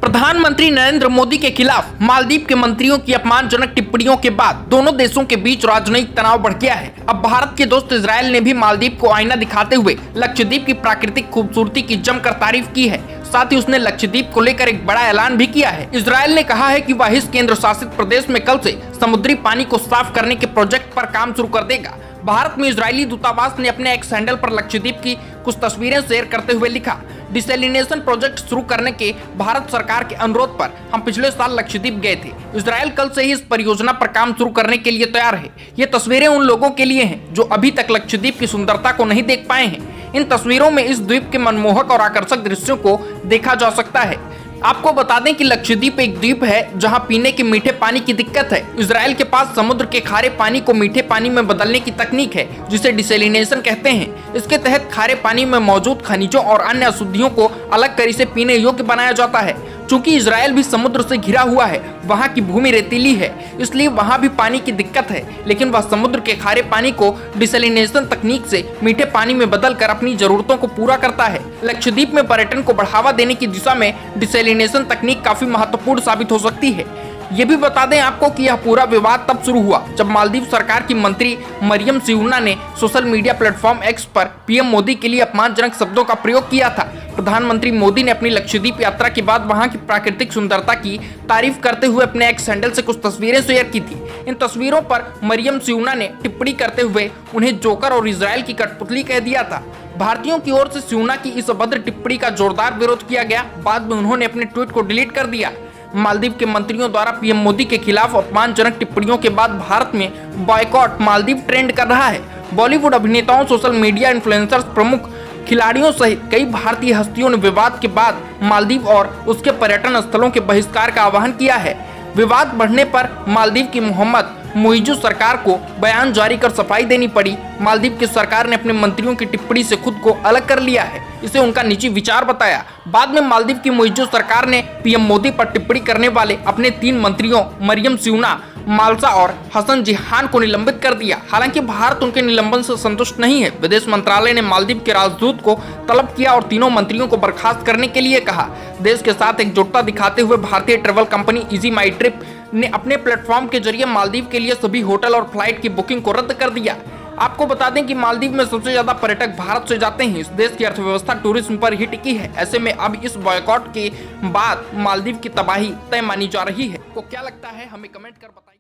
प्रधानमंत्री नरेंद्र मोदी के खिलाफ मालदीव के मंत्रियों की अपमानजनक टिप्पणियों के बाद दोनों देशों के बीच राजनयिक तनाव बढ़ गया है। अब भारत के दोस्त इजरायल ने भी मालदीव को आईना दिखाते हुए लक्षद्वीप की प्राकृतिक खूबसूरती की जमकर तारीफ की है। साथ ही उसने लक्षद्वीप को लेकर एक बड़ा ऐलान भी किया है। इजरायल ने कहा है कि वह इस केंद्र शासित प्रदेश में कल से समुद्री पानी को साफ करने के प्रोजेक्ट पर काम शुरू कर देगा। भारत में इजरायली दूतावास ने अपने एक्स हैंडल पर लक्षद्वीप की कुछ तस्वीरें शेयर करते हुए लिखा, डिसैलिनेशन प्रोजेक्ट शुरू करने के भारत सरकार के अनुरोध पर हम पिछले साल लक्षद्वीप गए थे। इजरायल कल से ही इस परियोजना पर काम शुरू करने के लिए तैयार है। ये तस्वीरें उन लोगों के लिए हैं जो अभी तक लक्षद्वीप की सुंदरता को नहीं देख पाए हैं। इन तस्वीरों में इस द्वीप के मनमोहक और आकर्षक दृश्यों को देखा जा सकता है। आपको बता दें कि लक्षद्वीप एक द्वीप है जहां पीने के मीठे पानी की दिक्कत है। इजरायल के पास समुद्र के खारे पानी को मीठे पानी में बदलने की तकनीक है जिसे डिसैलिनेशन कहते हैं। इसके तहत खारे पानी में मौजूद खनिजों और अन्य अशुद्धियों को अलग कर इसे पीने योग्य बनाया जाता है। चूंकि इजरायल भी समुद्र से घिरा हुआ है, वहाँ की भूमि रेतीली है, इसलिए वहाँ भी पानी की दिक्कत है, लेकिन वह समुद्र के खारे पानी को डिसैलिनेशन तकनीक से मीठे पानी में बदलकर अपनी जरूरतों को पूरा करता है। लक्षद्वीप में पर्यटन को बढ़ावा देने की दिशा में डिसैलिनेशन तकनीक काफी महत्वपूर्ण साबित हो सकती है। ये भी बता दें आपको कि यह पूरा विवाद तब शुरू हुआ जब मालदीव सरकार की मंत्री मरियम सियूना ने सोशल मीडिया प्लेटफॉर्म एक्स पर पीएम मोदी के लिए अपमानजनक शब्दों का प्रयोग किया था। प्रधानमंत्री मोदी ने अपनी लक्षद्वीप यात्रा के बाद वहां की प्राकृतिक सुंदरता की तारीफ करते हुए अपने एक्स हैंडल से कुछ तस्वीरें शेयर की थी। इन तस्वीरों पर मरियम सियूना ने टिप्पणी करते हुए उन्हें जोकर और इजरायल की कठपुतली कह दिया था। भारतीयों की ओर से सियूना की इस अभद्र टिप्पणी का जोरदार विरोध किया गया। बाद में उन्होंने अपने ट्वीट को डिलीट कर दिया। मालदीव के मंत्रियों द्वारा पीएम मोदी के खिलाफ अपमानजनक टिप्पणियों के बाद भारत में बॉयकॉट मालदीव ट्रेंड कर रहा है। बॉलीवुड अभिनेताओं, सोशल मीडिया इन्फ्लुएंसर्स, प्रमुख खिलाड़ियों सहित कई भारतीय हस्तियों ने विवाद के बाद मालदीव और उसके पर्यटन स्थलों के बहिष्कार का आह्वान किया है। विवाद बढ़ने पर मालदीव की मोहम्मद मुइज़्ज़ सरकार को बयान जारी कर सफाई देनी पड़ी। मालदीव की सरकार ने अपने मंत्रियों की टिप्पणी से खुद को अलग कर लिया है, इसे उनका निजी विचार बताया। बाद में मालदीव की मुइज़्ज़ सरकार ने पीएम मोदी पर टिप्पणी करने वाले अपने 3 मंत्रियों मरियम सियूना, माल्सा और हसन जिहान को निलंबित कर दिया। हालांकि भारत उनके निलंबन से संतुष्ट नहीं है। विदेश मंत्रालय ने मालदीव के राजदूत को तलब किया और तीनों मंत्रियों को बर्खास्त करने के लिए कहा। देश के साथ एकजुटता दिखाते हुए भारतीय ट्रैवल कंपनी इजी माई ट्रिप ने अपने प्लेटफॉर्म के जरिए मालदीव के लिए सभी होटल और फ्लाइट की बुकिंग को रद्द कर दिया। आपको बता दें कि मालदीव में सबसे ज्यादा पर्यटक भारत से जाते हैं। इस देश की अर्थव्यवस्था टूरिज्म पर ही टिकी है। ऐसे में अब इस बॉयकॉट के बाद मालदीव की तबाही तय मानी जा रही है। तो क्या लगता है, हमें कमेंट कर बताइए।